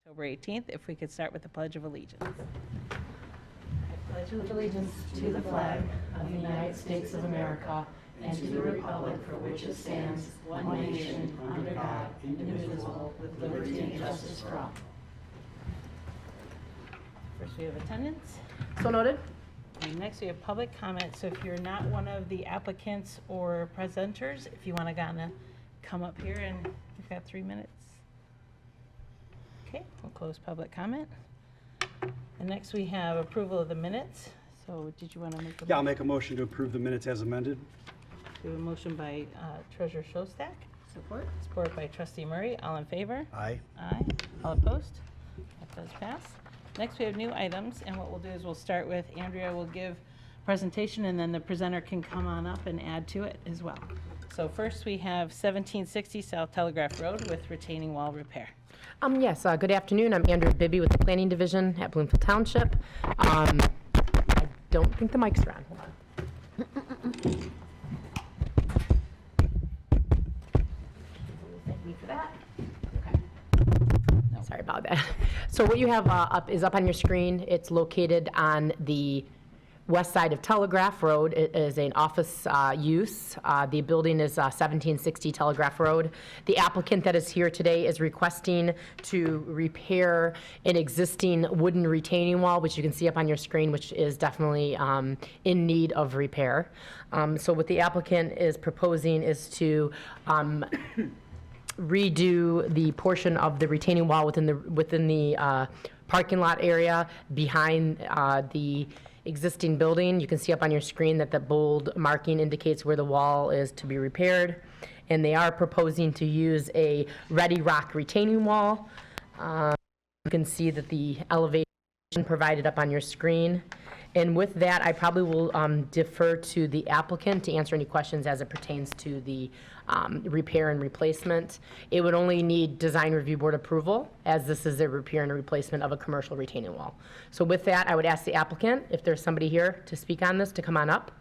October 18th. If we could start with the Pledge of Allegiance. I pledge allegiance to the flag of the United States of America and to the republic for which it stands, one nation, under God, indivisible, with liberty and justice for all. First, we have attendance. So noted. And next, we have public comment. So if you're not one of the applicants or presenters, if you want to come up here, and you've got 3 minutes. Okay, we'll close public comment. And next, we have approval of the minutes. So did you want to make a motion? Yeah, I'll make a motion to approve the minutes as amended. We have a motion by Treasurer Shostak. Support. Support by Trustee Murray. All in favor? Aye. Aye. All opposed? That does pass. Next, we have new items, and what we'll do is we'll start with Andrea will give presentation, and then the presenter can come on up and add to it as well. So first, we have 1760 South Telegraph Road with retaining wall repair. Yes, good afternoon. I'm Andrea Bibby with the Planning Division at Bloomfield Township. I don't think the mics are on. Hold on. Thank me for that. Okay. Sorry about that. So what you have up on your screen. It's located on the west side of Telegraph Road. It is an office use. The building is 1760 Telegraph Road. The applicant that is here today is requesting to repair an existing wooden retaining wall, which you can see up on your screen, which is definitely in need of repair. So what the applicant is proposing is to redo the portion of the retaining wall within the parking lot area behind the existing building. You can see up on your screen that the bold marking indicates where the wall is to be repaired. And they are proposing to use a Ready Rock retaining wall. You can see that the elevation provided up on your screen. And with that, I probably will defer to the applicant to answer any questions as it pertains to the repair and replacement. It would only need Design Review Board approval, as this is a repair and a replacement of a commercial retaining wall. So with that, I would ask the applicant, if there's somebody here to speak on this, to come on up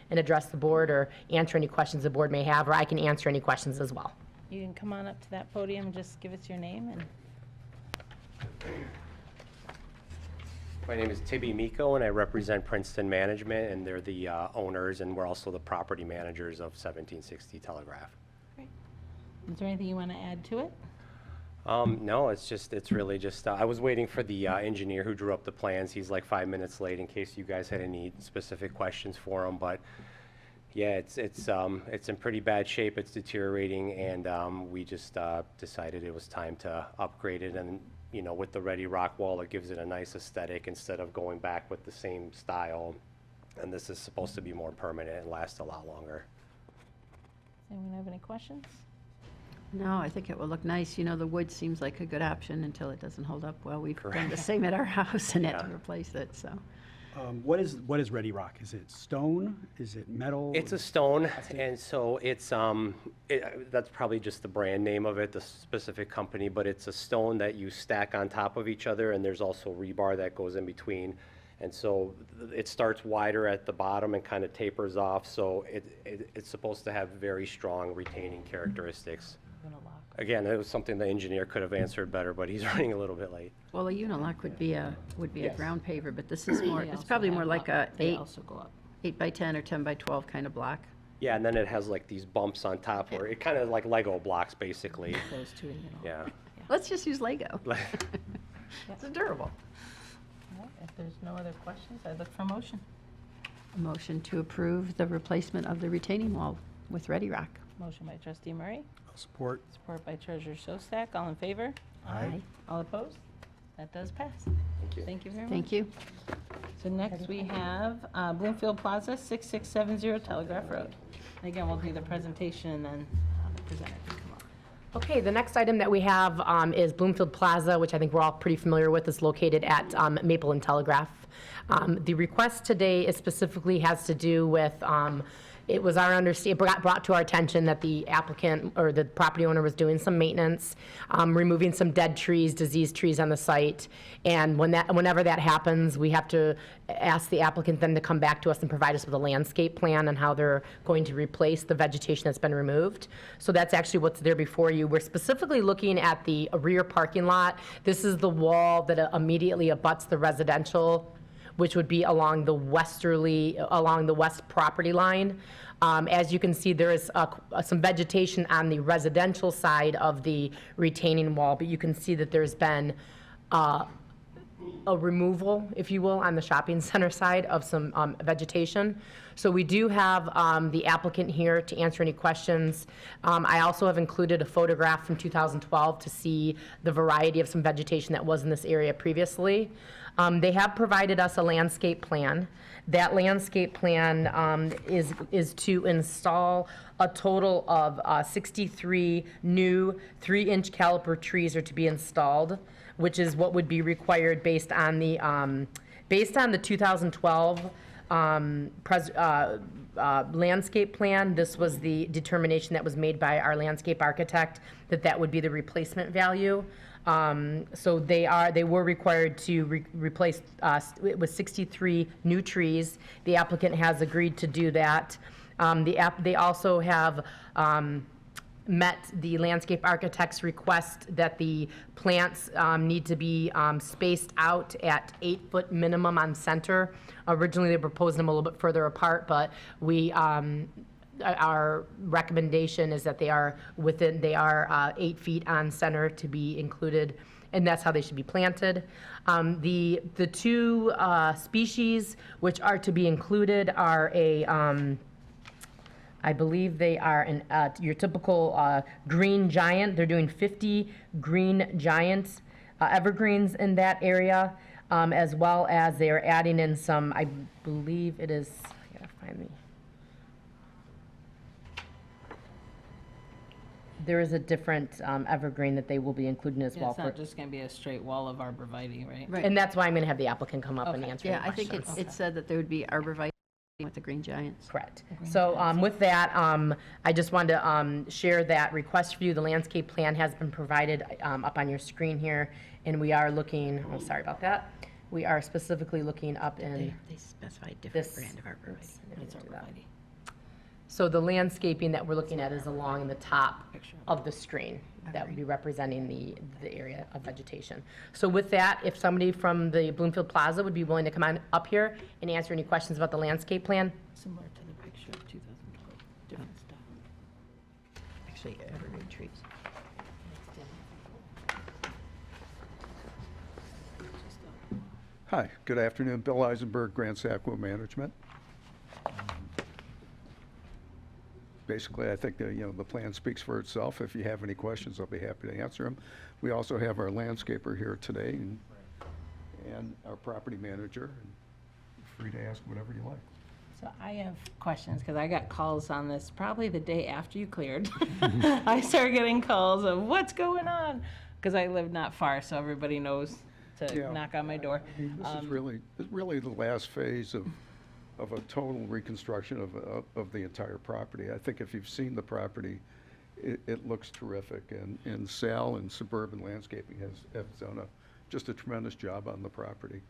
and address the board or answer any questions the board may have, or I can answer any questions as well. You can come on up to that podium and just give us your name. And My name is Tibby Miko, and I represent Princeton Management, and they're the owners, and we're also the property managers of 1760 Telegraph. great. Is there anything you want to add to it? No, it's really just, I was waiting for the engineer who drew up the plans. He's like 5 minutes late in case you guys had any specific questions for him, but yeah, it's in pretty bad shape. It's deteriorating, and we just decided it was time to upgrade it. And you know, with the Ready Rock wall, it gives it a nice aesthetic instead of going back with the same style. And this is supposed to be more permanent and last a lot longer. Anyone have any questions? No, I think it will look nice. You know, the wood seems like a good option until it doesn't hold up well. We've done the same at our house and had to Yeah. replace it, so. What is Ready Rock? Is it stone? Is it metal? It's a stone, and so it's that's probably just the brand name of it, the specific company, but it's a stone that you stack on top of each other, and there's also rebar that goes in between. And so it starts wider at the bottom and kind of tapers off, so it's supposed to have very strong retaining characteristics. Again, it was something the engineer could have answered better, but he's running a little bit late. Well, a unilock would be a Yes. ground paver, but this is more, They it's also probably have more like a they 8 also go up. by 10 or 10 by 12 kind of block. Yeah, and then it has like these bumps on top where it kind of like Lego blocks, basically. Those two, you know. Yeah. Let's just use Lego. It's durable. All right, if there's no other questions, I look for motion. A motion to approve the replacement of the retaining wall with Ready Rock. Motion by Trustee Murray, I'll support. support by Treasurer Shostak. All in favor? Aye. All opposed? That does pass. Thank you. Thank you very much. Thank you. So next we have Bloomfield Plaza, 6670 Telegraph Road. And again, we'll do the presentation and then the presenter can come up. Okay, the next item that we have is Bloomfield Plaza, which I think we're all pretty familiar with. It's located at Maple and Telegraph. The request today is specifically has to do with it was our understanding, brought to our attention that the applicant or the property owner was doing some maintenance, removing some dead trees, diseased trees on the site. And whenever that happens, we have to ask the applicant then to come back to us and provide us with a landscape plan on how they're going to replace the vegetation that's been removed. So that's actually what's there before you. We're specifically looking at the rear parking lot. This is the wall that immediately abuts the residential, which would be along the west property line. As you can see, there is some vegetation on the residential side of the retaining wall, but you can see that there's been a removal, if you will, on the shopping center side of some vegetation. So we do have the applicant here to answer any questions. I also have included a photograph from 2012 to see the variety of some vegetation that was in this area previously. They have provided us a landscape plan. That landscape plan is to install a total of 63 new 3-inch caliper trees are to be installed, which is what would be required based on the 2012 landscape plan. This was the determination that was made by our landscape architect, that would be the replacement value. So they were required to replace with 63 new trees. The applicant has agreed to do that. They also have met the landscape architect's request that the plants need to be spaced out at 8-foot minimum on center. Originally, they proposed them a little bit further apart, but our recommendation is that they are 8 feet on center to be included, and that's how they should be planted. The two species which are to be included are I believe they are your typical green giant. They're doing 50 green giant evergreens in that area, as well as they are adding in some, I believe it is, I gotta find me. There is a different evergreen that they will be including as Yeah, well. it's not just going to be a straight wall of arborvitae, right? Right. And that's why I'm going to have the applicant come up and Okay. answer Yeah, any I think questions. it said that there would be arborvitae with the green giants. Correct. So with that, I just wanted to share that request for you. The landscape plan has been provided up on your screen here, and we are looking, oh, sorry about that. We are specifically looking up in They specified different this. brand of arborvitae. It's arborvitae. So the landscaping that we're looking at is along the top Picture. of the screen. That would be representing the area of vegetation. So with that, if somebody from the Bloomfield Plaza would be willing to come on up here and answer any questions about the landscape plan. Similar to the picture of 2012, different style. Actually, evergreen trees. Hi, good afternoon. Bill Eisenberg, Grand Sackville Management. Basically, I think the plan speaks for itself. If you have any questions, I'll be happy to answer them. We also have our landscaper here today and our property manager. Free to ask whatever you like. So I have questions, because I got calls on this probably the day after you cleared. I started getting calls of what's going on, because I live not far, so everybody knows to Yeah. knock on my door. I mean, this is really the last phase of a total reconstruction of the entire property. I think if you've seen the property, it looks terrific, and Sal and Suburban Landscaping have done just a tremendous job on the property.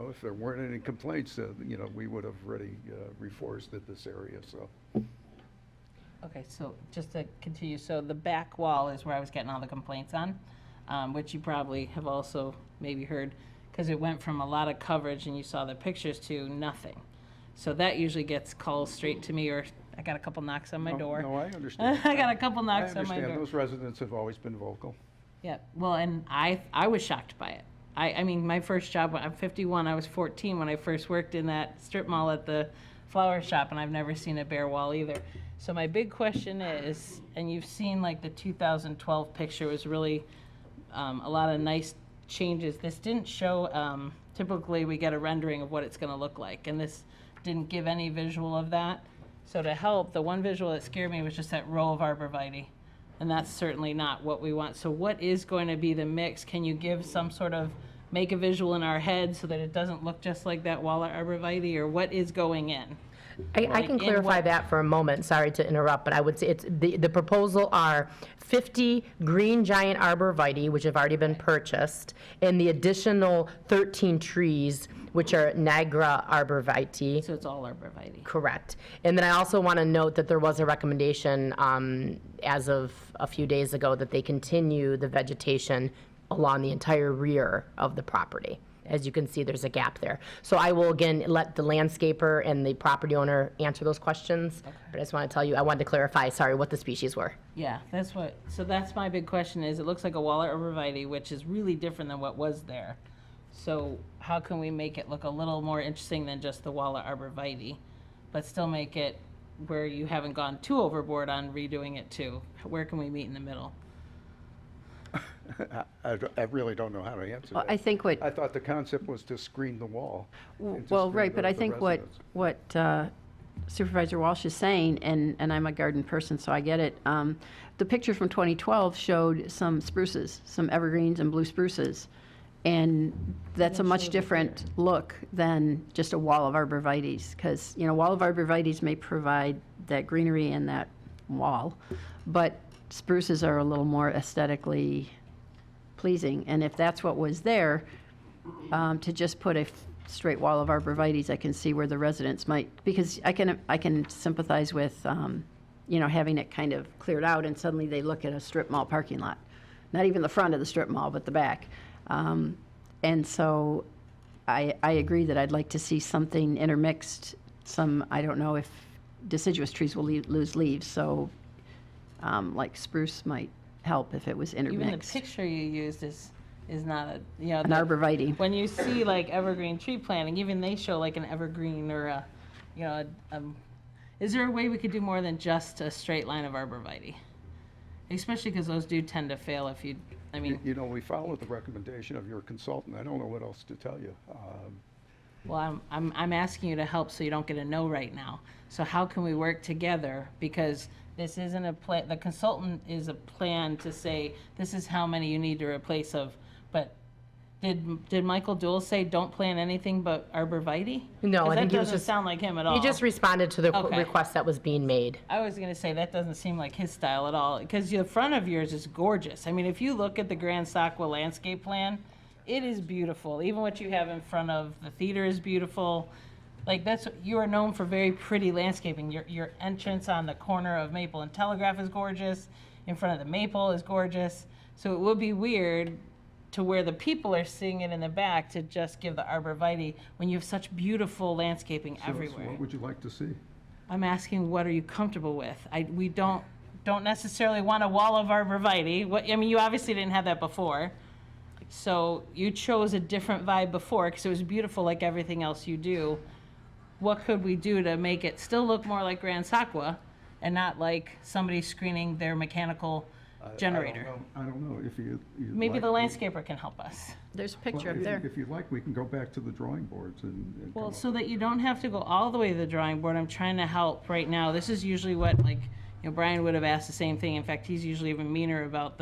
If there weren't any complaints, we would have already reforested this area, so. Okay, so just to continue, so the back wall is where I was getting all the complaints on, which you probably have also maybe heard, because it went from a lot of coverage and you saw the pictures to nothing. So that usually gets calls straight to me, or I got a couple knocks on my door. No, I understand. I got a couple knocks I on my understand. door. Those residents have always been vocal. Yeah, well, and I was shocked by it. I mean, my first job, I'm 51, I was 14 when I first worked in that strip mall at the flower shop, and I've never seen a bare wall either. So my big question is, and you've seen like the 2012 picture was really a lot of nice changes. This didn't show, typically we get a rendering of what it's gonna look like, and this didn't give any visual of that. So to help, the one visual that scared me was just that row of arborvitae. And that's certainly not what we want. So what is going to be the mix? Can you give some sort of make a visual in our head so that it doesn't look just like that wall of arborvitae, or what is going in? I Like, can in clarify what- that for a moment, sorry to interrupt, but I would say it's, the proposal are 50 green giant arborvitae, which have already been purchased, and the additional 13 trees, which are Niagara arborvitae. So it's all arborvitae. Correct. And then I also want to note that there was a recommendation as of a few days ago that they continue the vegetation along the entire rear of the property. As you can see, there's a gap there. So I will again let the landscaper and the property owner answer those questions. But I just want to tell you, I wanted to clarify, sorry, what the species were. Yeah, that's what, so that's my big question is, it looks like a wall of arborvitae, which is really different than what was there. So how can we make it look a little more interesting than just the wall of arborvitae, but still make it where you haven't gone too overboard on redoing it too? Where can we meet in the middle? I really don't know how to answer Well, that. I think what, I thought the concept was to screen the wall. and to well, screen right, but the I think what, residents. Supervisor Walsh is saying, and I'm a garden person, so I get it. The picture from 2012 showed some spruces, some evergreens and blue spruces. And that's a much different look than just a wall of arborvitaes, because, wall of arborvitaes may provide that greenery and that wall, but spruces are a little more aesthetically pleasing. And if that's what was there, to just put a straight wall of arborvitaes, I can see where the residents might, because I can sympathize with, having it kind of cleared out and suddenly they look at a strip mall parking lot. Not even the front of the strip mall, but the back. And so I agree that I'd like to see something intermixed, I don't know if deciduous trees will lose leaves, so like spruce might help if it was Even the intermixed. picture you used is not a, An arborvitae. when you see like evergreen tree planting, even they show like an evergreen or is there a way we could do more than just a straight line of arborvitae? Especially because those do tend to fail if you, We followed the recommendation of your consultant. I don't know what else to tell you. well, I'm asking you to help so you don't get a no right now. So how can we work together? Because this isn't a plan, the consultant is a plan to say, this is how many you need to replace of, but did Michael Dool say don't plant anything but arborvitae? No, 'Cause I think that he was doesn't just- sound like him at all. He just responded to the Okay. request that was being made. I was gonna say, that doesn't seem like his style at all, because the front of yours is gorgeous. I mean, if you look at the Grand Sackwa landscape plan, it is beautiful. Even what you have in front of the theater is beautiful. Like, you are known for very pretty landscaping. Your entrance on the corner of Maple and Telegraph is gorgeous. In front of the Maple is gorgeous. So it would be weird to where the people are seeing it in the back to just give the arborvitae when you have such beautiful landscaping So everywhere. what would you like to see? I'm asking, what are you comfortable with? We don't necessarily want a wall of arborvitae. You obviously didn't have that before. So you chose a different vibe before because it was beautiful like everything else you do. What could we do to make it still look more like Grand Sackwa and not like somebody screening their mechanical generator? I don't know if you. Maybe the landscaper can help us. There's a picture Well, up there. if you'd like, we can go back to the drawing boards and come Well, up so that you don't have to go all the way to the drawing board, I'm trying to help right now. This is usually what, Brian would have asked the same thing. In fact, he's usually even meaner about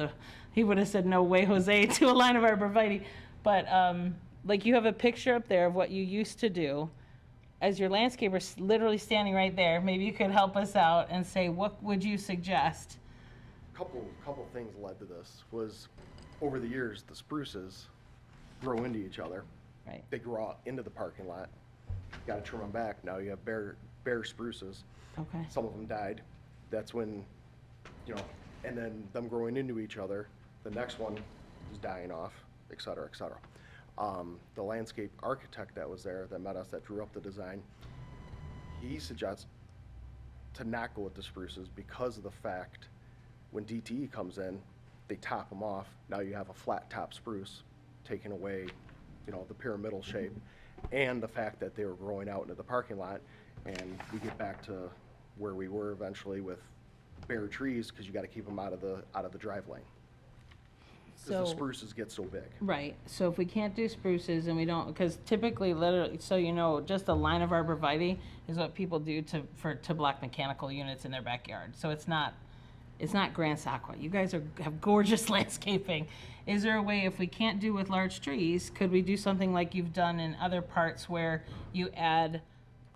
he would have said, no way, Jose, to a line of arborvitae. But, you have a picture up there of what you used to do. As your landscaper literally standing right there, maybe you could help us out and say, what would you suggest? Couple things led to this was over the years the spruces grow into each other. Right. They grow out into the parking lot. Got to trim them back. Now you have bare spruces. Okay. Some of them died. That's when, and then them growing into each other. The next one is dying off, et cetera, et cetera. The landscape architect that was there that met us, that drew up the design, he suggests to not go with the spruces because of the fact when DTE comes in, they top them off. Now you have a flat top spruce, taking away, the pyramidal shape, and the fact that they were growing out into the parking lot, and we get back to where we were eventually with bare trees because you got to keep them out of the drive lane. Because the So- spruces get so big. Right, so if we can't do spruces and we don't, because typically, literally, just a line of arborvitae is what people do to block mechanical units in their backyard. So it's not, it's not Grand Sakwa. You guys have gorgeous landscaping. Is there a way, if we can't do with large trees, could we do something like you've done in other parts where you add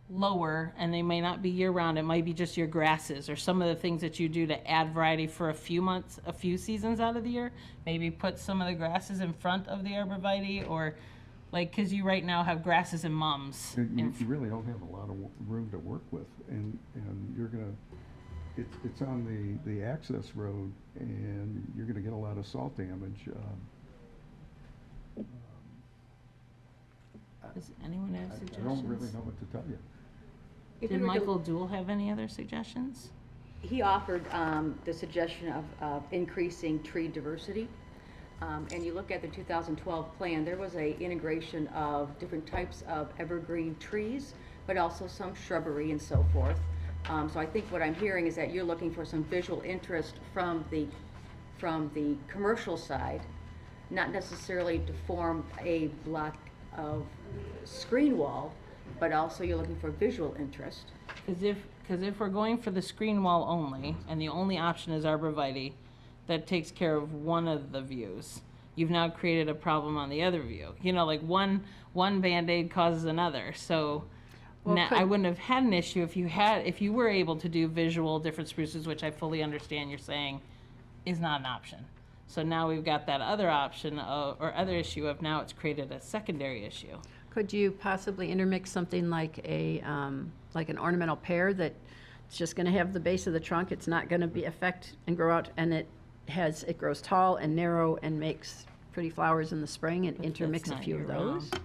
lower, and they may not be year-round, it might be just your grasses or some of the things that you do to add variety for a few months, a few seasons out of the year? Maybe put some of the grasses in front of the arborvitae, or like, because you right now have grasses and mums. You really don't have a lot of room to work with, and you're gonna, it's on the access road, and you're gonna get a lot of salt damage. Does anyone have I suggestions? don't really know what to tell you. If we Did were to- Michael Duell have any other suggestions? He offered the suggestion of increasing tree diversity. And you look at the 2012 plan, there was a integration of different types of evergreen trees, but also some shrubbery and so forth. So I think what I'm hearing is that you're looking for some visual interest from the commercial side, not necessarily to form a block of screen wall, but also you're looking for visual interest. Because if we're going for the screen wall only, and the only option is arborvitae, that takes care of one of the views, you've now created a problem on the other view. You know, like one Band-Aid causes another. So now, I wouldn't have had an issue if you were able to do visual different spruces, which I fully understand you're saying is not an option. So now we've got that other option or other issue of now it's created a secondary issue. Could you possibly intermix something like like an ornamental pear that's just going to have the base of the trunk, it's not going to be affect and grow out, and it grows tall and narrow and makes pretty flowers in the spring, and But intermix that's a not few of those? year-round.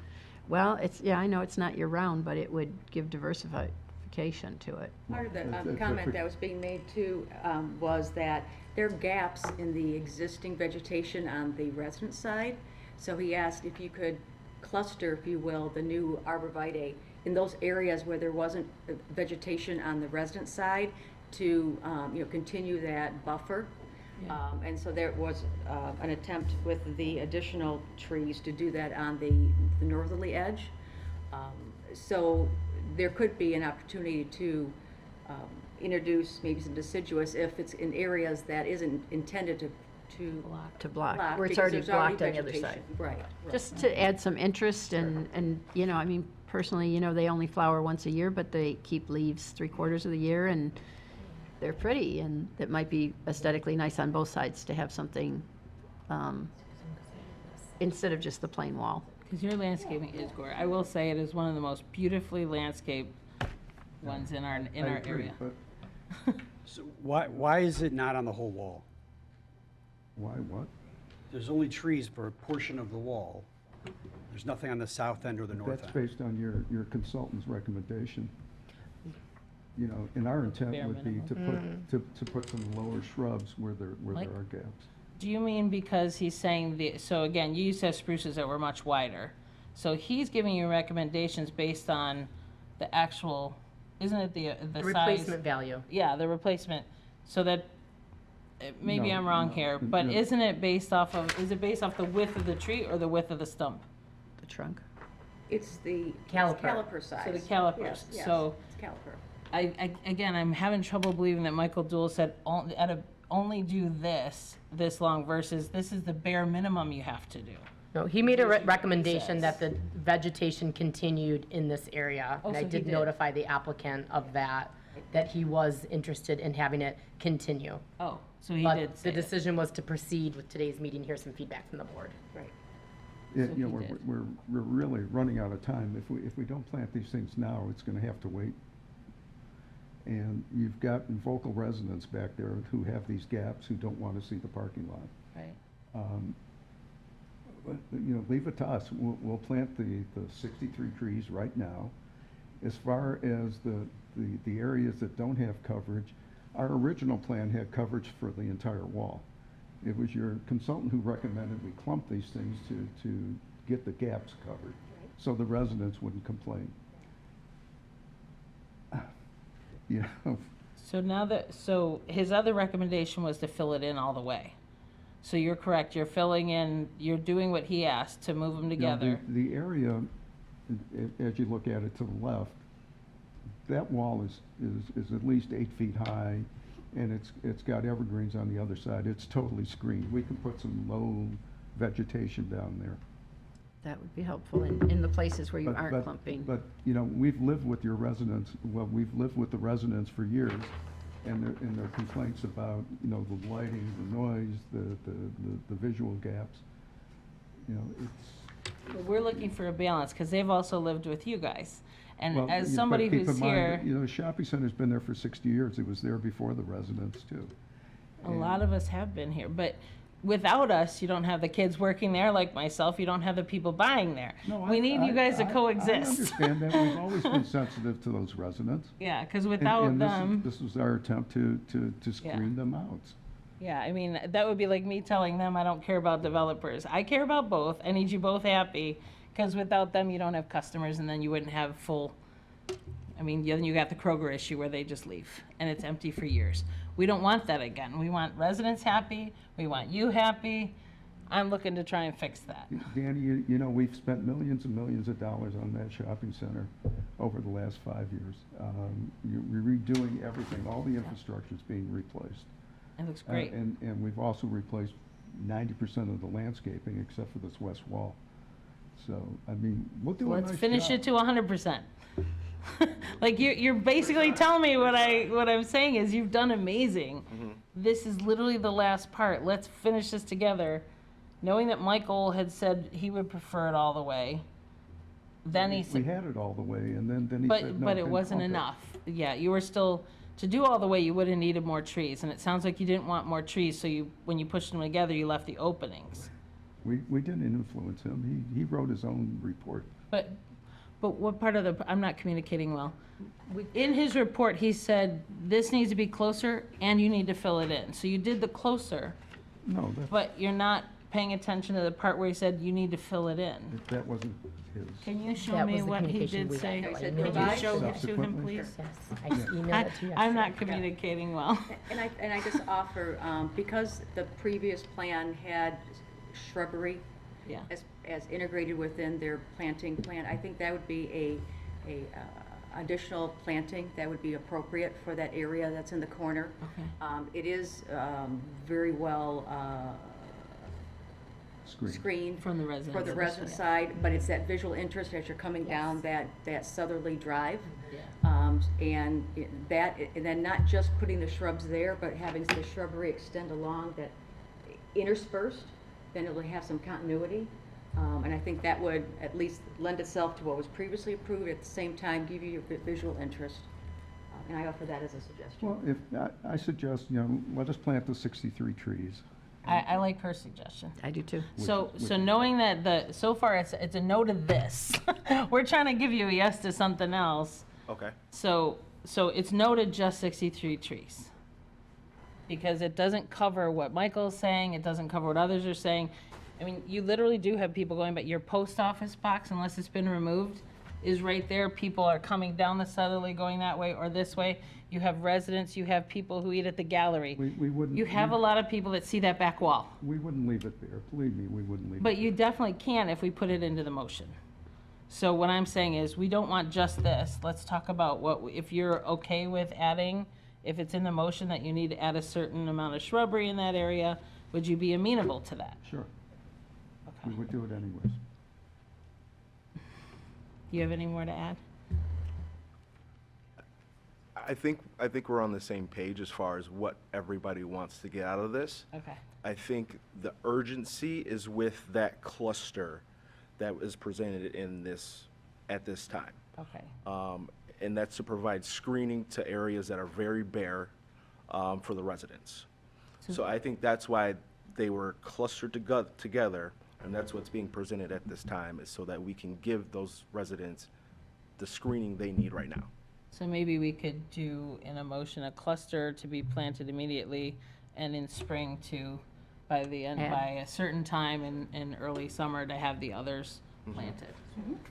Well, I know it's not year-round, but it would give diversification to it. Part of the That's comment a- that was being made too was that there are gaps in the existing vegetation on the resident side. So he asked if you could cluster, if you will, the new arborvitae in those areas where there wasn't vegetation on the resident side to, continue that buffer. And so there was an attempt with the additional trees to do that on the northerly edge. So there could be an opportunity to introduce maybe some deciduous if it's in areas that isn't intended to To block, block, where it's because already there's blocked on the other vegetation. side. Right. Just to add some interest and, I mean, personally, they only flower once a year, but they keep leaves 3/4 of the year, and they're pretty, and it might be aesthetically nice on both sides to have something, instead of just the plain wall. Because your landscaping is gorgeous. I will say it is one of the most beautifully landscaped ones in our I agree, area. But So why is it not on the whole wall? why, what? There's only trees for a portion of the wall. There's nothing on the south end or the north That's end. based on your consultant's recommendation. And our intent Bare would be to put some lower shrubs where there Like- are gaps. Do you mean because he's saying so again, you used to have spruces that were much wider. So he's giving you recommendations based on the actual, isn't it the The size? replacement value. Yeah, the replacement. So that, maybe No, I'm wrong no, here, but no. isn't it based off the width of the tree or the width of the stump? The trunk. It's the Caliper. caliper size. So the calipers. Yes, yes, So- it's caliper. Again, I'm having trouble believing that Michael Duell said only do this long versus this is the bare minimum you have to do. No, he made a Here's what he recommendation says. that the vegetation continued in this area. Oh, And I so he did did. notify the applicant of that he was interested in having it continue. Oh, so he But did say the it. decision was to proceed with today's meeting. Here's some feedback from the board. Right. Yeah, So he we're, did. we're we're really running out of time. If we don't plant these things now, it's gonna have to wait. And you've got vocal residents back there who have these gaps, who don't wanna see the parking lot. Right. But, leave it to us. We'll plant the 63 trees right now. As far as the areas that don't have coverage, our original plan had coverage for the entire wall. It was your consultant who recommended we clump these things to get the gaps covered, so the residents wouldn't complain. So his other recommendation was to fill it in all the way. So you're correct, you're filling in, you're doing what he asked to move them Now, together. The area, as you look at it to the left, that wall is at least 8 feet high, and it's got evergreens on the other side. It's totally screened. We can put some low vegetation down there. That would be helpful in the places where you But- aren't but- clumping. But, you know, we've lived with your residents, well, we've lived with the residents for years, and their complaints about, you know, the lighting, the noise, the visual gaps. You know, it's, We're looking for a balance, because they've also lived with you guys. And well, as but somebody keep in who's mind here, that, you know, the shopping center's been there for 60 years. It was there before the residents, too. a lot of us have been here, but without us, you don't have the kids working there like myself, you don't have the people buying there. No, We need you guys to I coexist. understand that. We've always been sensitive to those residents. Yeah, because And- without and this is- them, This was our attempt to screen them out. yeah, I mean, that would be like me telling them I don't care about developers. I care about both. I need you both happy, because without them, you don't have customers, and then you wouldn't have full, I mean, then you got the Kroger issue where they just leave, and it's empty for years. We don't want that again. We want residents happy, we want you happy. I'm looking to try and fix that. Danny, you know, we've spent millions and millions of dollars on that shopping center over the last 5 years. You're redoing everything. All the infrastructure's being replaced. It looks great. And we've also replaced 90% of the landscaping except for this west wall. So, I mean, we'll do a nice job. Let's finish it to 100%. Like, you're basically telling me what I'm saying is you've done amazing. This is literally the last part. Let's finish this together. Knowing that Michael had said he would prefer it all the way. Then he We said, had it all the way, and then he said, no. but it then wasn't clump it." enough. Yeah, you were still, to do all the way, you would have needed more trees. And it sounds like you didn't want more trees, so when you pushed them together, you left the openings. We didn't influence him. He wrote his own report. But what part of I'm not communicating well. In his report, he said, this needs to be closer and you need to fill it in. So you did the closer, No, but you're not paying attention to the part where he said you need to fill it in. that wasn't his. Can you show That me was the what he communication did we say? got. I Could emailed you it. show it to him, Subsequently? please? Yes, I just emailed it to you. I'm not yesterday. communicating well. And I just offer, because the previous plan had shrubbery Yeah. as integrated within their planting plan, I think that would be a additional planting that would be appropriate for that area that's in the corner. Okay. It is very well Screen. screened From the residents. for the resident side, but it's that visual interest as you're coming down that southerly drive. And then not just putting the shrubs there, but having the shrubbery extend along that interspersed, then it'll have some continuity. And I think that would at least lend itself to what was previously approved, at the same time give you your visual interest. And I offer that as a suggestion. Well, if, I suggest, you know, let us plant the 63 trees. I like her suggestion. I do too. So knowing that so far it's a no to this. We're trying to give you a yes to something else. Okay. So it's no to just 63 trees. Because it doesn't cover what Michael's saying, it doesn't cover what others are saying. I mean, you literally do have people going, but your post office box, unless it's been removed, is right there. People are coming down the southerly, going that way or this way. You have residents, you have people who eat at the gallery. We wouldn't. You have a lot of people that see that back wall. We wouldn't leave it there. Believe me, we wouldn't leave it. But you definitely can if we put it into the motion. So what I'm saying is, we don't want just this. Let's talk about if you're okay with adding, if it's in the motion that you need to add a certain amount of shrubbery in that area, would you be amenable to that? Sure, we Okay. would do it anyways. Do you have any more to add? I think we're on the same page as far as what everybody wants to get out of this. Okay. I think the urgency is with that cluster that is presented at this time. Okay. And that's to provide screening to areas that are very bare for the residents. So I think that's why they were clustered together, and that's what's being presented at this time, is so that we can give those residents the screening they need right now. So maybe we could do in a motion a cluster to be planted immediately, and in spring by a certain time in early summer to have the others planted.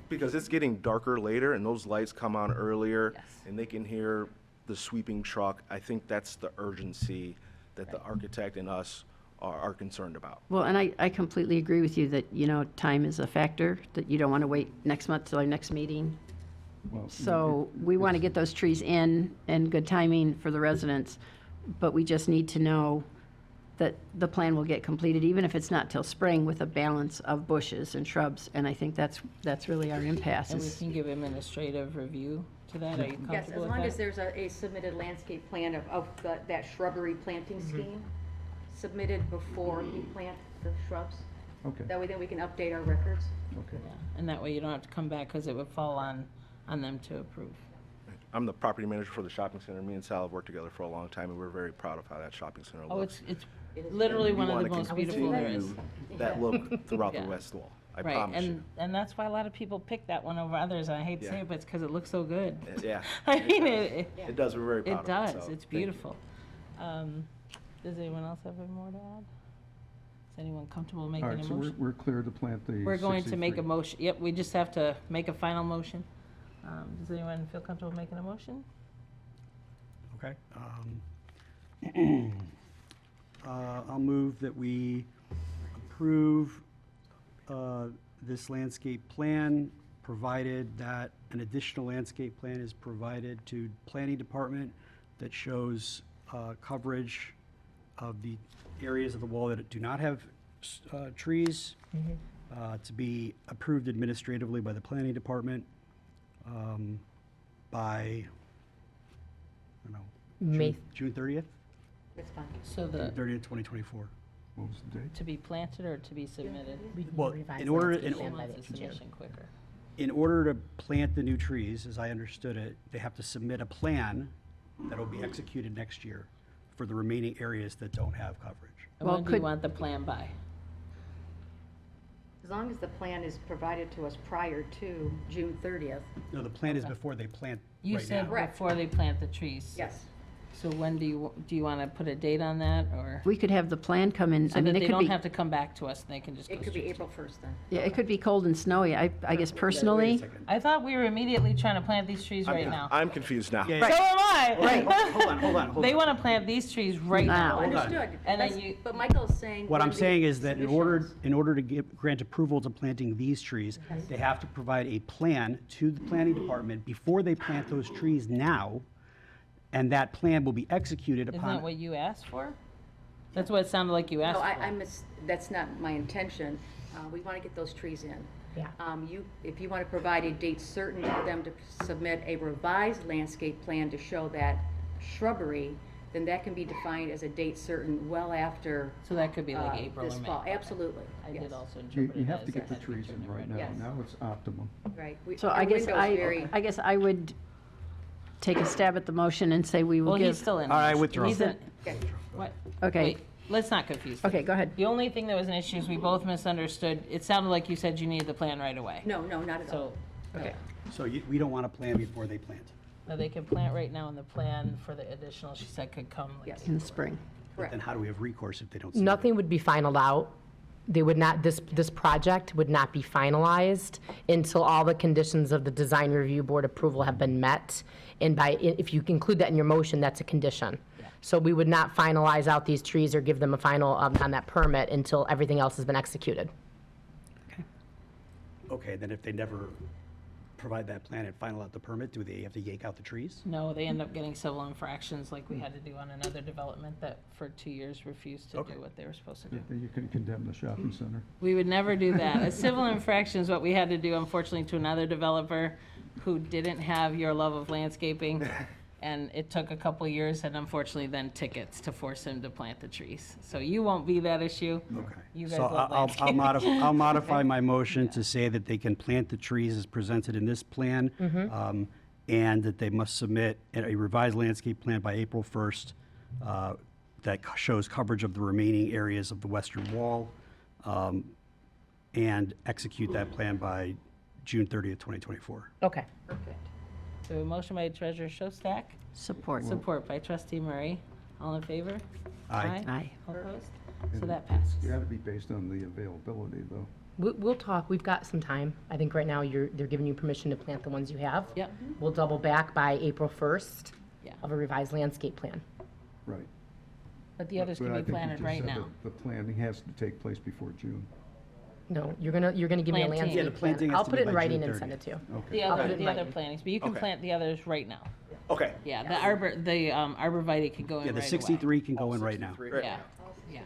Because it's getting darker later, and those lights come on earlier, Yes. and they can hear the sweeping truck. I think that's the urgency that the architect and us are concerned about. Well, and I completely agree with you that, you know, time is a factor, that you don't want to wait next month till our next meeting. Well, So we want to get those trees in good timing for the residents. but we just need to know that the plan will get completed, even if it's not till spring, with a balance of bushes and shrubs. And I think that's really our impasse. And we is- can give administrative review to that. Are you comfortable Yes, with as that? long as there's a submitted landscape plan of that shrubbery planting scheme submitted before you plant the shrubs. Okay, That way then we can update our records. okay. Yeah, and that way you don't have to come back because it would fall on them to approve. I'm the property manager for the shopping center. Me and Sal have worked together for a long time, and we're very proud of how that shopping center Oh, looks. it's literally We one of wanna the most beautiful there is. continue that look throughout the Yeah. west wall. I Right, promise you. and that's why a lot of people pick that one over others. And I hate to say Yeah. it, but it's because it looks so good. Yeah. I mean, it It does. We're very proud it of it. does. so It's thank you. beautiful. Does anyone else have any more to add? Is anyone comfortable making All a right, so motion? we're clear to plant the We're going to make a 63. motion. Yep, we just have to make a final motion. Does anyone feel comfortable making a motion? Okay. I'll move that we approve this landscape plan, provided that an additional landscape plan is provided to Planning Department that shows coverage of the areas of the wall that do not have trees, to be approved administratively by the Planning Department by, I don't know, May, June 30th? That's fine. So June the, 30th, 2024. What was the date? to be planted or to be submitted? Well, revise in order, landscape in, plan. She by wants the the engineer. submission quicker. in order to plant the new trees, as I understood it, they have to submit a plan that will be executed next year for the remaining areas that don't have coverage. And Well, when do you could- want the plan by? As long as the plan is provided to us prior to June 30th. No, the plan is before they plant You right said now. Correct. before they plant the trees. Yes. So when do you want to put a date on that, or? We could have the plan come in, So I that mean, it they could don't be, have to come back to us, and they can just go It could be straight. April 1st then. yeah, it could be cold and snowy. I guess Wait a personally, second. I thought we were immediately trying to plant these trees right now. I'm confused now. Yeah, So am I. Right. Hold on. They want to plant these trees right now. Now. Understood. And then That's- you- But Michael's saying. What when I'm the saying is that submissions- in order to grant approval to planting these trees, they have to provide a plan to the planning department before they plant those trees now, and that plan will be executed Isn't upon. that what you asked for? That's what it sounded like you asked No, for. that's not my intention. We want to get those trees in. Yeah. If you want to provide a date certain for them to submit a revised landscape plan to show that shrubbery, then that can be defined as a date certain well after. So that could be like April or This May. fall, Okay. absolutely. I yes. did also You interpret it you have as to get the that trees in right now. Yes. Now it's optimum. Right. so our I guess window's very- I guess I would take a stab at the motion and say we will Well, give. he's still in. All right, motion. withdraw. He's in- Okay. What? Okay, Wait, let's not confuse things. okay, go ahead. The only thing that was an issue is we both misunderstood. It sounded like you said you needed the plan right away. No, not at all. So, okay. So we don't want to plan before they plant. No, they can plant right now, and the plan for the additional, she said, could come like. Yes. In the spring. But then Correct. how do we have recourse if they don't? submit it? Nothing would be finalized out. They would not, this project would not be finalized until all the conditions of the design review board approval have been met. And if you include that in your motion, that's a condition. So we would not finalize out these trees or give them a final on that permit until everything else has been executed. Okay, then if they never provide that plan and final out the permit, do they have to yank out the trees? No, they end up getting civil infractions like we had to do on another development that for 2 years refused to Okay. do what they were supposed to do. Then you can condemn the shopping center. We would never do that. A civil infraction is what we had to do, unfortunately, to another developer who didn't have your love of landscaping. And it took a couple years and unfortunately then tickets to force him to plant the trees. So you won't be that issue. Okay. You guys So love I'll landscaping. I'll modify my motion to say that they can plant the trees as presented in this plan, and that they must submit a revised landscape plan by April 1st that shows coverage of the remaining areas of the western wall, and execute that plan by June 30th, 2024. Okay. Perfect. So a motion by Treasurer Shostak, Support. support by Trustee Murray. All in favor? Aye. Aye. All opposed? So that passes. You got to be based on the availability, though. We'll talk, we've got some time. I think right now they're giving you permission to plant the ones you have. Yep. We'll double back by April 1st Yeah. of a revised landscape plan. But the others But can I be think you planted just right said now. that the planning has to take place before June. No, you're gonna give me a Planting. landscape Yeah, the plan. planting has I'll to put be it in by writing June and send it 30th. to you. Okay. The I'll other, put it in the other writing. plantings, but you can Okay. plant the others right now. Okay. Yeah, the arborvitae could go in Yeah, right the away. 63 can go in right now. 63. Yeah, yeah.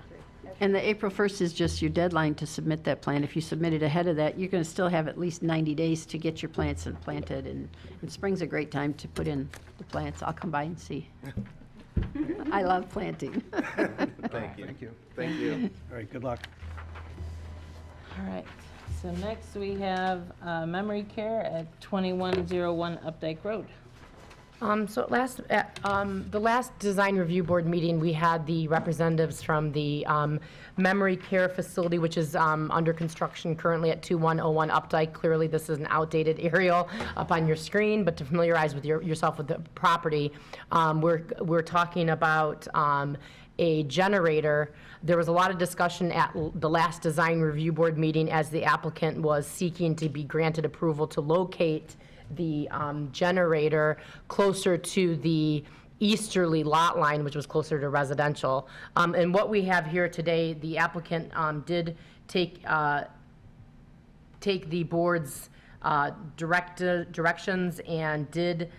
And the April 1st is just your deadline to submit that plan. If you submit it ahead of that, you're going to still have at least 90 days to get your plants and planted. And spring's a great time to put in the plants. I'll come by and see. I love planting. Thank you. Thank you. Thank you. All right, good luck. All right, so next we have memory care at 2101 Updike Road. So the last design review board meeting, we had the representatives from the memory care facility, which is under construction currently at 2101 Updike. Clearly, this is an outdated aerial up on your screen, but to familiarize with yourself with the property, we're talking about a generator. There was a lot of discussion at the last design review board meeting as the applicant was seeking to be granted approval to locate the generator closer to the easterly lot line, which was closer to residential. And what we have here today, the applicant did take the board's directions and did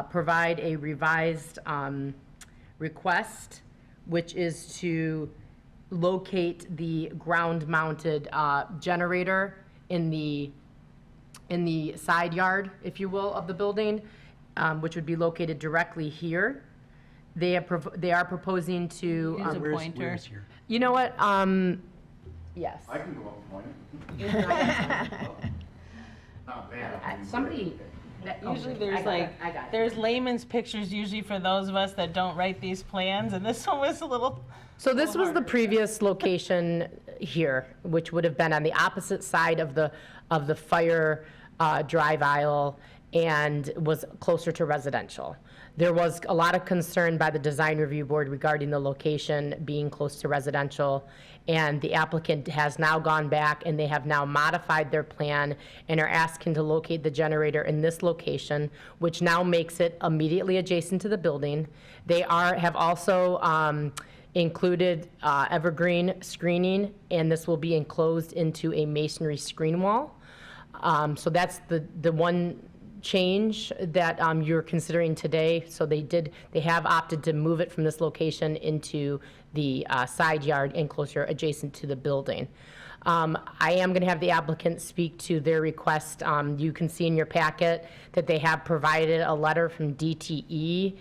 provide a revised request, which is to locate the ground-mounted generator in the side yard, if you will, of the building, which would be located directly here. They are proposing to, Use a Where's- pointer. where's here? you know what, yes. I can go up and point it. Not bad. Somebody. Usually there's like, there's layman's pictures usually for those of us that don't write these plans, and this one was a little. So this was the previous location here, which would have been on the opposite side of the fire drive aisle and was closer to residential. There was a lot of concern by the design review board regarding the location being close to residential, and the applicant has now gone back and they have now modified their plan and are asking to locate the generator in this location, which now makes it immediately adjacent to the building. They have also included evergreen screening, and this will be enclosed into a masonry screen wall. So that's the one change that you're considering today. So they have opted to move it from this location into the side yard and closer adjacent to the building. I am going to have the applicant speak to their request. You can see in your packet that they have provided a letter from DTE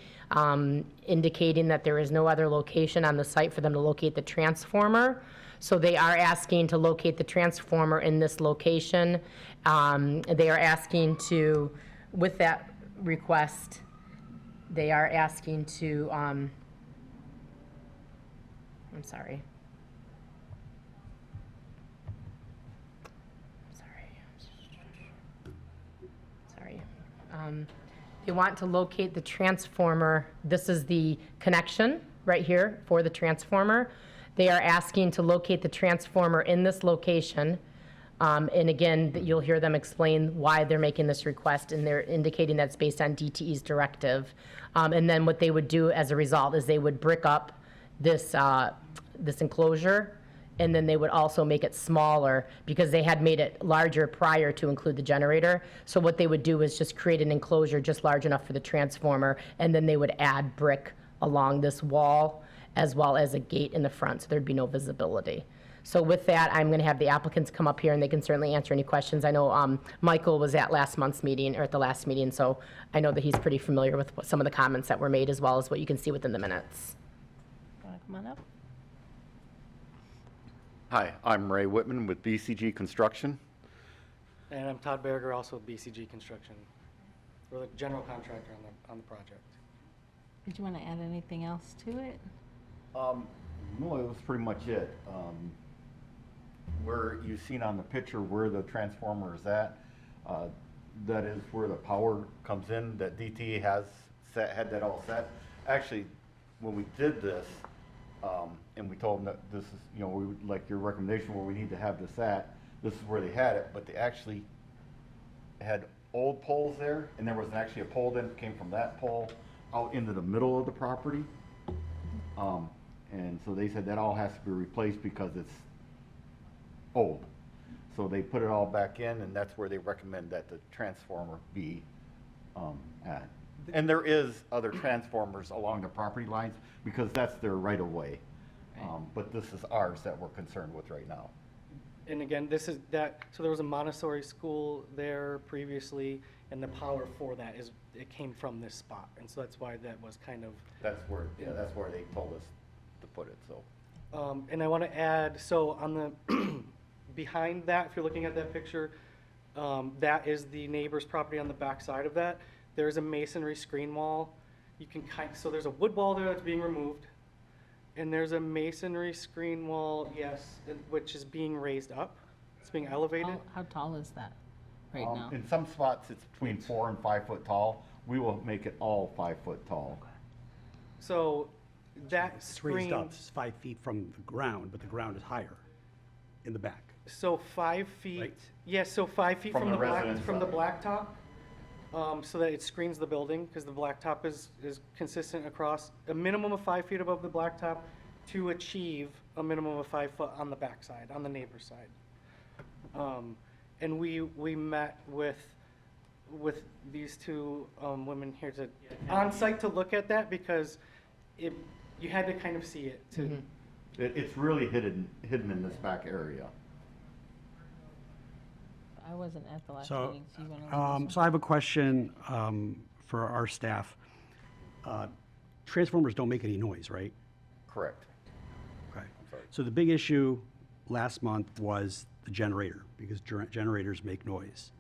indicating that there is no other location on the site for them to locate the transformer. So they are asking to locate the transformer in this location. They are asking to, with that request, they are asking to, I'm sorry. They want to locate the transformer. This is the connection right here for the transformer. They are asking to locate the transformer in this location. And again, you'll hear them explain why they're making this request, and they're indicating that's based on DTE's directive. And then what they would do as a result is they would brick up this enclosure, and then they would also make it smaller because they had made it larger prior to include the generator. So what they would do is just create an enclosure just large enough for the transformer, and then they would add brick along this wall as well as a gate in the front, so there'd be no visibility. So with that, I'm going to have the applicants come up here, and they can certainly answer any questions. I know Michael was at last month's meeting, or at the last meeting, so I know that he's pretty familiar with some of the comments that were made, as well as what you can see within the minutes. Want to come on up? Hi, I'm Ray Whitman with BCG Construction. And I'm Todd Berger, also with BCG Construction. We're the general contractor on the project. Did you want to add anything else to it? No, it was pretty much it. Where you've seen on the picture where the transformer is at, that is where the power comes in, that DTE had that all set. Actually, when we did this, and we told them that this is, we would like your recommendation where we need to have this at, this is where they had it, but they actually had old poles there, and there was actually a pole that came from that pole out into the middle of the property. And so they said that all has to be replaced because it's old. So they put it all back in, and that's where they recommend that the transformer be at. And there is other transformers along the property lines, because that's their right-of-way. But this is ours that we're concerned with right now. And again, so there was a Montessori school there previously, and the power for that it came from this spot. And so that's why that was kind of, That's where they told us to put it, so. and I want to add, so on the, behind that, if you're looking at that picture, that is the neighbor's property on the back side of that. There's a masonry screen wall. So there's a wood wall there that's being removed. And there's a masonry screen wall, yes, which is being raised up. It's being elevated. How tall is that right now? In some spots, it's between 4 and 5 foot tall. We will make it all 5 foot tall. So that It's raised screen, up, it's 5 feet from the ground, but the ground is higher in the back. so 5 feet, Right. yeah, so 5 feet From from the the black, residence from the side. blacktop. So that it screens the building, because the blacktop is consistent across, a minimum of 5 feet above the blacktop to achieve a minimum of 5 foot on the backside, on the neighbor's side. And we met with these two women here on site to look at that, because you had to kind of see it to. It's really hidden in this back area. I wasn't at the last So, meeting, so you want to lead this so I have a question for our staff. Transformers don't make any noise, right? Correct. Okay. So the big issue last month was the generator, because generators make noise.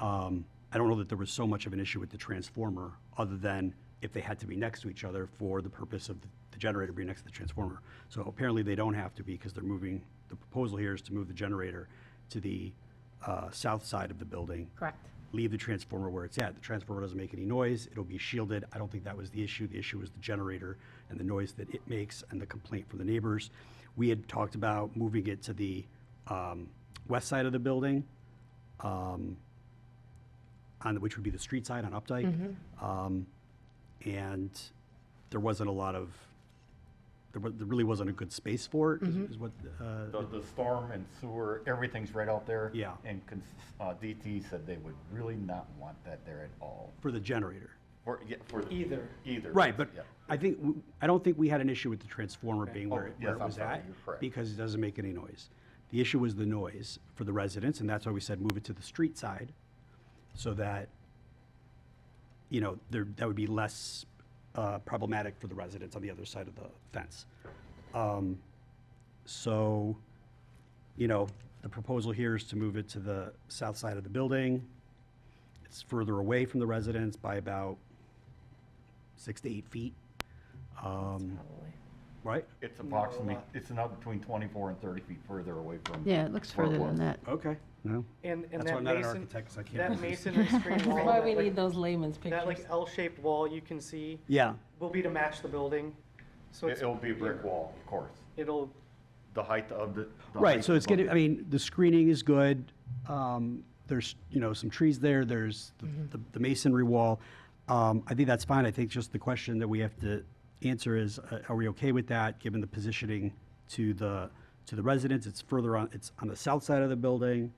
I don't know that there was so much of an issue with the transformer, other than if they had to be next to each other for the purpose of the generator being next to the transformer. So apparently they don't have to be, because they're moving, the proposal here is to move the generator to the south side of the building. Correct. Leave the transformer where it's at. The transformer doesn't make any noise. It'll be shielded. I don't think that was the issue. The issue was the generator and the noise that it makes and the complaint from the neighbors. We had talked about moving it to the west side of the building, which would be the street side on Opdyke. And there wasn't a lot of, there really wasn't a good space for it, is what. The storm and sewer, everything's right out there. Yeah. And DT said they would really not want that there at all. For the generator. For Either. Right, but Yeah. I don't think we had an issue with the transformer being where it yes, I'm was sorry, at, you're correct. because it doesn't make any noise. The issue was the noise for the residents, and that's why we said move it to the street side, so that, that would be less problematic for the residents on the other side of the fence. So, the proposal here is to move it to the south side of the building. It's further away from the residents by about 6 to 8 feet. Right? It's approximately, it's not between 24 and 30 feet further away from. Yeah, it looks where it further than was. that. Okay, no. And That's why that I'm not an mason, architect, 'cause I can't. that read this. masonry screen That's wall, why we that, need like, those layman's that like pictures. L-shaped wall you can see Yeah, will be to match the building. So it's, It'll be a brick wall, of course. it'll, The height of the. right, so it's getting, the screening is good. There's, some trees there, there's the masonry wall. I think that's fine. I think just the question that we have to answer is, are we okay with that, given the positioning to the residents? It's further on, it's on the south side of the building.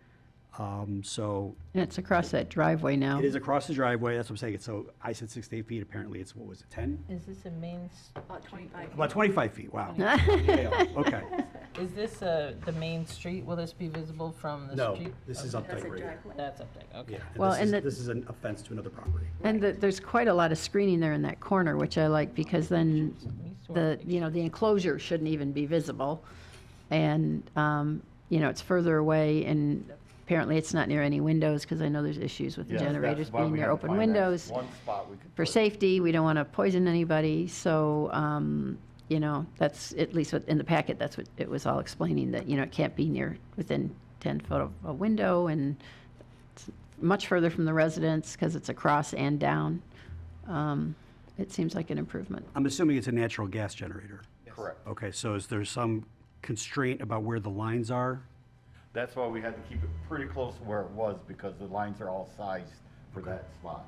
So And it's across that driveway now. it is across the driveway, that's what I'm saying. So I said 6 to 8 feet, apparently it's, what was it, 10? Is this a main, About 25. About 25 feet, wow. Yeah, okay. is this the main street? Will this be visible from the No, street? this is That's Updike a right here. driveway. That's Updyke, okay. Yeah, Well, this and is, the- this is an offense to another property. And there's quite a lot of screening there in that corner, which I like, because then the enclosure shouldn't even be visible. And, it's further away, and apparently it's not near any windows, because I know there's issues with the Yes, that's generators why being we near had to open find that windows. One spot we could. For put- safety, we don't want to poison anybody, so, that's, at least in the packet, that's what it was all explaining, that, it can't be within 10 foot of a window, and it's much further from the residents, because it's across and down. It seems like an improvement. I'm assuming it's a natural gas generator. Correct. Okay, so is there some constraint about where the lines are? That's why we had to keep it pretty close to where it was, because the lines are all sized for that spot.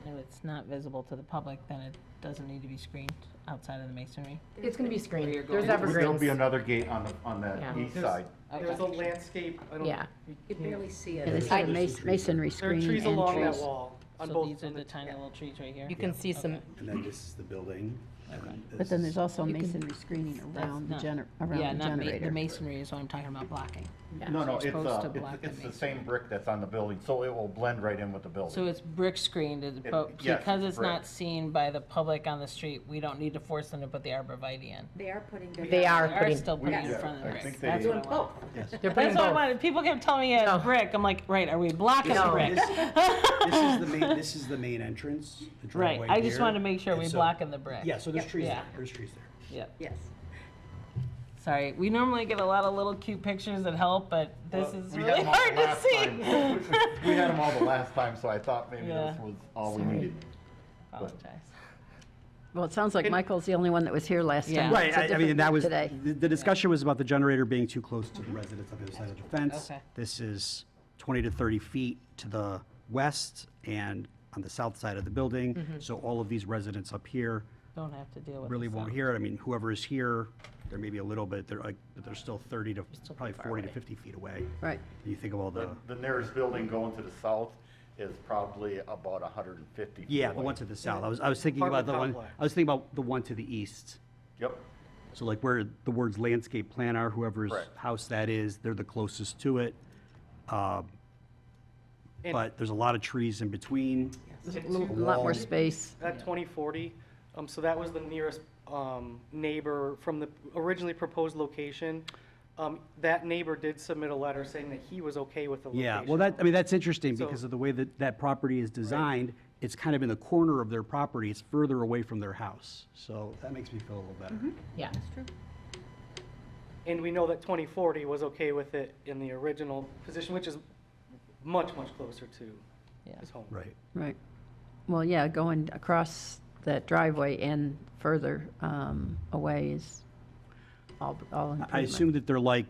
If it's not visible to the public, then it doesn't need to be screened. outside of the masonry? It's gonna be screened. you're There's going. There'll be evergreens. another gate on Yeah. that east There's- side. There's a landscape, I don't. Yeah. You can barely see And it. it's got masonry There are screening trees and along that trees. wall on So both. these are on the tiny little trees right here? You can see some, And then this is the building. and But this then is- there's also masonry screening around the Yeah, around the not the generator. masonry is what I'm talking about blocking. No, no, it's it's, supposed to block the it's the masonry. same brick that's on the building, so it will blend right in with the building. So it's brick screened, but yes, because it's it's not brick. seen by the public on the street, we don't need to force them to put the arborvitae in. They are putting. they are They are putting, still putting it in Yes. front of the I brick. think That's they- what I want. Yes. they're putting That's what I both. wanted. People kept telling me it's No. brick. I'm like, right, are we blocking the No. brick? This is the main entrance, the Right, driveway I just here. wanted to make sure And we so- blocking the brick. Yeah, so there's trees Yeah. there, there's trees there. Yep. Yes. Sorry, we normally get a lot of little cute pictures that help, but this Well, is we really had 'em all the hard to last see. time. We had them all the last time, so I thought maybe Yeah. this was all we Sorry. needed. Apologize. Well, it sounds like Michael's the only one that was here last Yeah. time. Right, It's a I mean, different that group was, today. the discussion was about the generator being too close to the residents on the other side of the fence. Okay. This is 20 to 30 feet to the west and on the south side of the building. So all of these residents up here Don't have to deal with really the won't sound. hear it. I mean, whoever is here, there may be a little bit, they're like, but they're still 30 to, Still probably far 40 to away. 50 feet away. Right. You think of all the, The nearest building going to the south is probably about 150 feet yeah, the away. one to the south. I was thinking about the one, Apartment I was thinking about the one to the east. Yep, So like where the words landscape plan are, whoever's Correct. house that is, they're the closest to it. And- But there's a lot of trees in between. There's a And little- two- lot more space. At 2040, so that was the nearest neighbor from the originally proposed location. That neighbor did submit a letter saying that he was okay with the location. Yeah, well, I mean, that's interesting So- because of the way that that property is designed. It's kind of in the corner of their property. It's further away from their house. So that makes me feel a little better. yeah. And we know that 2040 was okay with it in the original position, which is much, much closer to Yeah. his home. Right. Right. Well, yeah, going across that driveway and further away is all improvement. I assume that they're like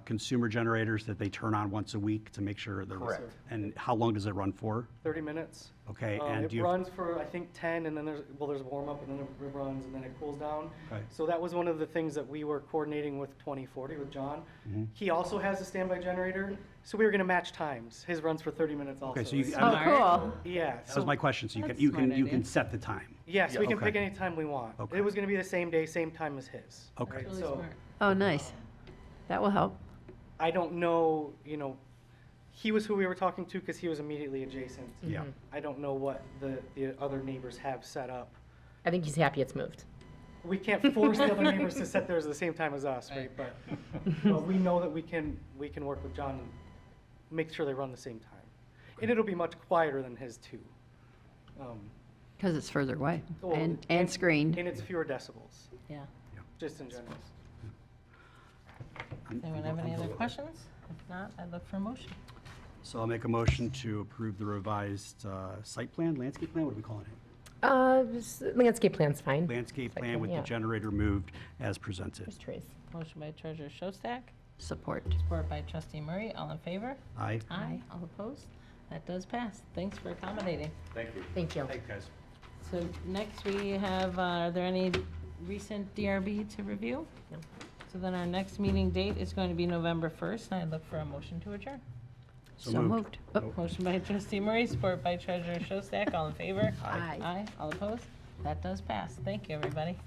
consumer generators that they turn on once a week to make sure they're. Correct. And how long does it run for? 30 minutes. Okay, and do It you? runs for, I think, 10, and then there's warm up, and then it runs, and then it cools down. Okay. So that was one of the things that we were coordinating with 2040, with John. Mm-hmm. He also has a standby generator, so we were gonna match times. His runs for 30 minutes also. Okay, so you, Oh, cool. Yeah. that was my question. So you That's can, you a smart can, you idea. can set the time. Yes, we can Okay. pick any time we want. Okay. It was gonna be the same day, same time as his. Okay. right? Really So smart. Oh, nice. That will help. I don't know, he was who we were talking to because he was immediately adjacent. Yeah. I don't know what the other neighbors have set up. I think he's happy it's moved. We can't force the other neighbors to set theirs at the same time as us, right? But we know that we can work with John and make sure they run the same time. And it'll be much quieter than his too. Because it's further away Well, and screened. And it's fewer decibels, Yeah. just in general. Does anyone have any other questions? If not, I'd look for a motion. So I'll make a motion to approve the revised site plan, landscape plan, what are we calling it? Landscape plan's fine. Landscape Site plan with the yeah. generator moved as presented. There's trees. Motion by Treasurer Shostak, Support. support by Trustee Murray. All in favor? Aye. Aye. All opposed? That does pass. Thanks for accommodating. thank you. Thank you. Thanks, guys. So next we have, are there any recent DRB to review? No. So then our next meeting date is going to be November 1st, and I look for a motion to adjourn. So moved. Oh, Motion by Trustee Murray, support by Treasurer Shostak. All in favor? Aye. Aye. All opposed? That does pass. Thank you, everybody.